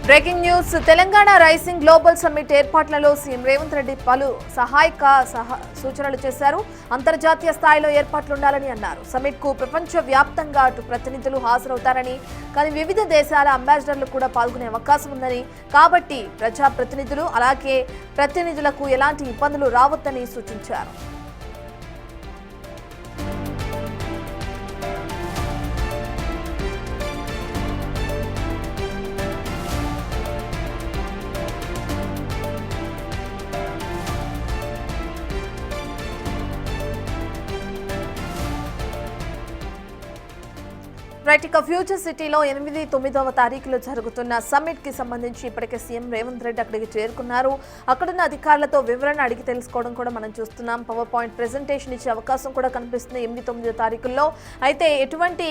Breaking news Telangana rising global summit ఏర్పాట్లలో CM Revanth Reddy పలు సహాయక సూచనలు చేశారు. అంతర్జాతీయ స్థాయిలో ఏర్పాట్లుండాలని అన్నారు. సమ్మిట్ కు ప్రపంచ వ్యాప్తంగా అటు ప్రతినిధులు హాజరవుతారని, కానీ వివిధ దేశాల అంబాసిడర్లు కూడా పాల్గొనే అవకాశం ఉందని, కాబట్టి ప్రజా ప్రతినిధులు అలాగే ప్రతినిధులకు ఎలాంటి ఇబ్బందులు రావద్దని సూచించారు. రైట్, ఇక ఫ్యూచర్ సిటీలో 8-9వ తారీఖులో జరుగుతున్న సమ్మిట్ కి సంబంధించి ఇప్పటికే సీఎం రేవంత్ రెడ్డి అక్కడికి చేరుకున్నారు. అక్కడున్న అధికారులతో వివరణ అడిగి తెలుసుకోవడం కూడా మనం చూస్తున్నాం. పవర్ పాయింట్ ప్రెజెంటేషన్ ఇచ్చే అవకాశం కూడా కనిపిస్తుంది 8-9 తారీఖుల్లో. అయితే ఎటువంటి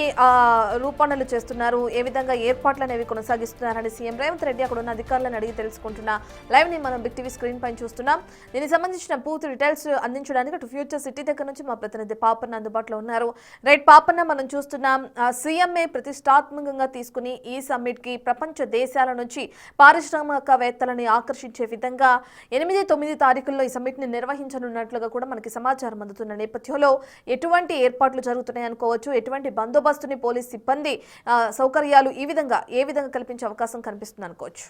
రూపణలు చేస్తున్నారు, ఏ విధంగా ఏర్పాట్లు అనేవి కొనసాగిస్తున్నారని సీఎం రేవంత్ రెడ్డి అక్కడున్న అధికారులను అడిగి తెలుసుకుంటున్న లైవ్ ని మనం బిగ్ టీవీ స్క్రీన్ పైన చూస్తున్నాం. దీనికి సంబంధించిన పూర్తి డీటెయిల్స్ అందించడానికి అటు ఫ్యూచర్ సిటీ దగ్గర నుంచి మా ప్రతినిధి పాపన్న అందుబాటులో ఉన్నారు. రైట్ పాపన్న, మనం చూస్తున్నాం సీఎంఏ ప్రతిష్టాత్మకంగా తీసుకుని ఈ సమ్మిట్ కి ప్రపంచ దేశాల నుంచి పారిశ్రామికవేత్తలని ఆకర్షించే విధంగా 8-9 తారీఖుల్లో ఈ సమ్మిట్ ని నిర్వహించనున్నట్లుగా కూడా మనకి సమాచారం అందుతున్న నేపథ్యంలో ఎటువంటి ఏర్పాట్లు జరుగుతున్నాయి అనుకోవచ్చు, ఎటువంటి బందోబస్తుని పోలీస్ సిబ్బంది సౌకర్యాలు ఏ విధంగా కల్పించే అవకాశం కనిపిస్తుంది అనుకోవచ్చు?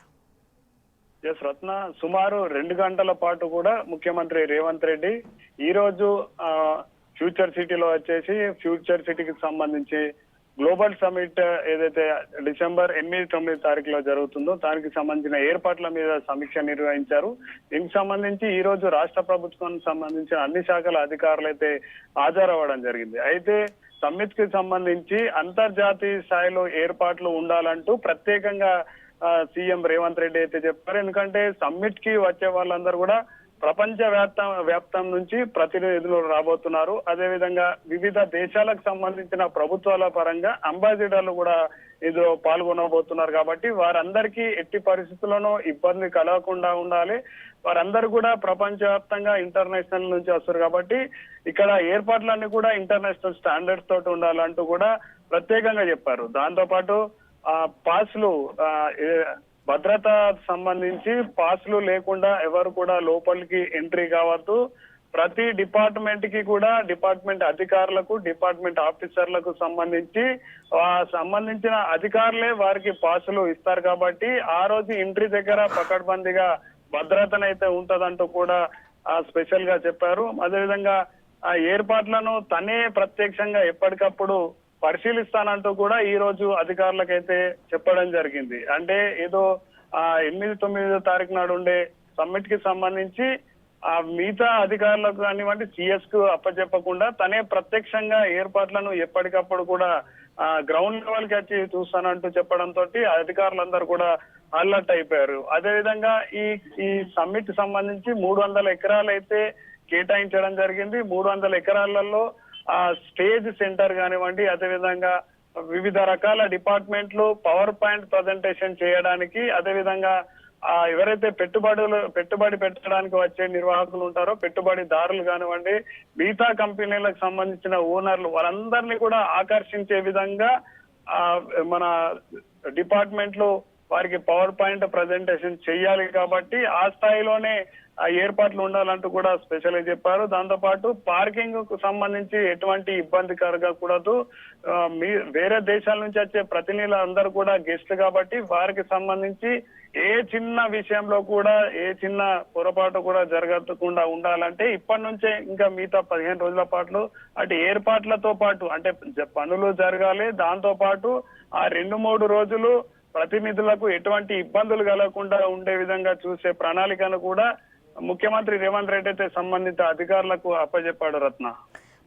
ఎస్ రత్న, సుమారు 2 గంటల పాటు కూడా ముఖ్యమంత్రి రేవంత్ రెడ్డి ఈ రోజు ఫ్యూచర్ సిటీలో వచ్చేసి ఫ్యూచర్ సిటీకి సంబంధించి గ్లోబల్ సమ్మిట్ ఏదైతే డిసెంబర్ 8-9 తారీఖులో జరుగుతుందో దానికి సంబంధించిన ఏర్పాట్ల మీద సమీక్ష నిర్వహించారు. దీనికి సంబంధించి ఈ రోజు రాష్ట్ర ప్రభుత్వానికి సంబంధించిన అన్ని శాఖల అధికారులు అయితే హాజరవ్వడం జరిగింది. అయితే సమ్మిట్ కి సంబంధించి అంతర్జాతీయ స్థాయిలో ఏర్పాట్లు ఉండాలంటూ ప్రత్యేకంగా సీఎం రేవంత్ రెడ్డి అయితే చెప్పారు. ఎందుకంటే సమ్మిట్ కి వచ్చే వాళ్ళందరూ కూడా ప్రపంచ వ్యాప్తం నుంచి ప్రతినిధులు రాబోతున్నారు. అదేవిధంగా వివిధ దేశాలకు సంబంధించిన ప్రభుత్వాల పరంగా అంబాసిడర్లు కూడా ఇందులో పాల్గొనబోతున్నారు. కాబట్టి వారందరికీ ఎట్టి పరిస్థితుల్లోనూ ఇబ్బంది కలగకుండా ఉండాలి. వారందరూ కూడా ప్రపంచవ్యాప్తంగా ఇంటర్నేషనల్ నుంచి వస్తారు కాబట్టి ఇక్కడ ఏర్పాట్లన్నీ కూడా ఇంటర్నేషనల్ స్టాండర్డ్స్ తోటి ఉండాలంటూ కూడా ప్రత్యేకంగా చెప్పారు. దాంతో పాటు పాస్లు భద్రత సంబంధించి పాస్లు లేకుండా ఎవరు కూడా లోపలికి ఎంట్రీ కావద్దు. ప్రతి డిపార్ట్మెంట్ కి కూడా డిపార్ట్మెంట్ అధికారులకు, డిపార్ట్మెంట్ ఆఫీసర్లకు సంబంధించిన అధికారులే వారికి పాసులు ఇస్తారు. కాబట్టి ఆ రోజు ఎంట్రీ దగ్గర పకడ్బందీగా భద్రతనైతే ఉంటదంటూ కూడా స్పెషల్ గా చెప్పారు. అదేవిధంగా ఆ ఏర్పాట్లను తనే ప్రత్యక్షంగా ఎప్పటికప్పుడు పరిశీలిస్తానంటూ కూడా ఈ రోజు అధికారులకైతే చెప్పడం జరిగింది. అంటే ఏదో 8-9 తారీఖు నాడు ఉండే సమ్మిట్ కి సంబంధించి మిగతా అధికారులకు కానివ్వండి సిఎస్ కు అప్పచెప్పకుండా తనే ప్రత్యక్షంగా ఏర్పాట్లను ఎప్పటికప్పుడు కూడా గ్రౌండ్ లెవెల్ కి వచ్చి చూస్తానంటూ చెప్పడంతో అధికారులందరూ కూడా అలర్ట్ అయిపోయారు. అదేవిధంగా ఈ సమ్మిట్ సంబంధించి 300 ఎకరాలు అయితే కేటాయించడం జరిగింది. 300 ఎకరాలలో స్టేజ్ సెంటర్ కానివ్వండి, అదేవిధంగా వివిధ రకాల డిపార్ట్మెంట్లు పవర్ పాయింట్ ప్రజెంటేషన్ చేయడానికి, అదేవిధంగా ఎవరైతే పెట్టుబడి పెట్టడానికి వచ్చే నిర్వాహకులు ఉంటారో పెట్టుబడిదారులు కానివ్వండి, మిగతా కంపెనీలకు సంబంధించిన ఓనర్లు వారందరినీ కూడా ఆకర్షించే విధంగా మన డిపార్ట్మెంట్లు వారికి పవర్ పాయింట్ ప్రజెంటేషన్ చెయ్యాలి. కాబట్టి ఆ స్థాయిలోనే ఏర్పాట్లు ఉండాలంటూ కూడా స్పెషల్ గా చెప్పారు. దాంతో పాటు పార్కింగ్ కు సంబంధించి ఎటువంటి ఇబ్బంది కలగకూడదు. వేరే దేశాల నుంచి వచ్చే ప్రతినిధులు అందరూ కూడా గెస్ట్లు కాబట్టి వారికి సంబంధించి ఏ చిన్న విషయంలో కూడా ఏ చిన్న పొరపాటు కూడా జరగకుండా ఉండాలంటే ఇప్పటి నుంచే ఇంకా మిగతా 15 రోజుల పాటు అటు ఏర్పాట్లతో పాటు అంటే పనులు జరగాలి. దాంతో పాటు ఆ 2-3 రోజులు ప్రతినిధులకు ఎటువంటి ఇబ్బందులు కలగకుండా ఉండే విధంగా చూసే ప్రణాళికను కూడా ముఖ్యమంత్రి రేవంత్ రెడ్డి అయితే సంబంధిత అధికారులకు అప్పచెప్పాడు. రత్న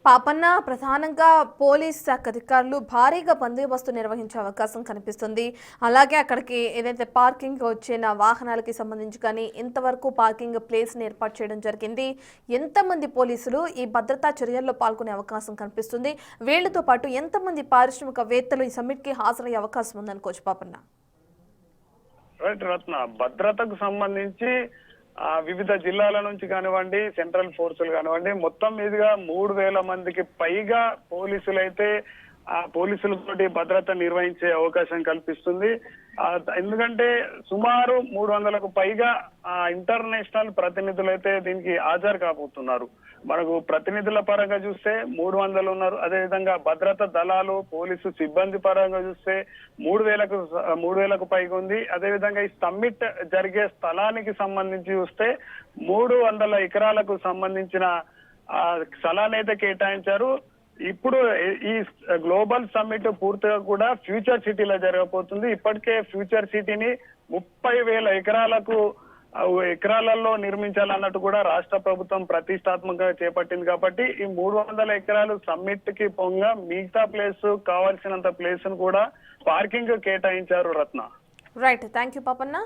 పాపన్న, ప్రధానంగా పోలీస్ శాఖ అధికారులు భారీగా బందోబస్తు నిర్వహించే అవకాశం కనిపిస్తుంది. అలాగే అక్కడికి ఏదైతే పార్కింగ్ వచ్చిన వాహనాలకి సంబంధించి కానీ ఇంతవరకు పార్కింగ్ ప్లేస్ ని ఏర్పాటు చేయడం జరిగింది. ఎంతమంది పోలీసులు ఈ భద్రతా చర్యల్లో పాల్గొనే అవకాశం కనిపిస్తుంది? వీళ్లతో పాటు ఎంతమంది పారిశ్రామికవేత్తలు ఈ సమ్మిట్ కి హాజరయ్యే అవకాశం ఉందనుకోవచ్చు పాపన్న? రైట్ రత్న, భద్రతకు సంబంధించి వివిధ జిల్లాల నుంచి కానివ్వండి, సెంట్రల్ ఫోర్సులు కానివ్వండి, మొత్తం మీదుగా 3000 మందికి పైగా పోలీసులు అయితే ఆ పోలీసులతోటి భద్రత నిర్వహించే అవకాశం కల్పిస్తుంది. ఎందుకంటే సుమారు 300కు పైగా ఇంటర్నేషనల్ ప్రతినిధులు అయితే దీనికి హాజరు కాబోతున్నారు. మనకు ప్రతినిధుల పరంగా చూస్తే 300 ఉన్నారు. అదేవిధంగా భద్రతా దళాలు పోలీసు సిబ్బంది పరంగా చూస్తే 3000కు పైగా ఉంది. అదేవిధంగా ఈ సమ్మిట్ జరిగే స్థలానికి సంబంధించి చూస్తే 300 ఎకరాలకు సంబంధించిన స్థలాన్ని అయితే కేటాయించారు. ఇప్పుడు ఈ గ్లోబల్ సమ్మిట్ పూర్తిగా కూడా ఫ్యూచర్ సిటీలో జరగబోతుంది. ఇప్పటికే ఫ్యూచర్ సిటీని 30,000 ఎకరాలలో నిర్మించాలన్నట్టు కూడా రాష్ట్ర ప్రభుత్వం ప్రతిష్టాత్మకంగా చేపట్టింది. కాబట్టి ఈ 300 ఎకరాలు సమ్మిట్ కి పొంగా మిగతా ప్లేస్ కావాల్సినంత ప్లేస్ ను కూడా పార్కింగ్ కేటాయించారు. Ratna. Right, thank you Papanna.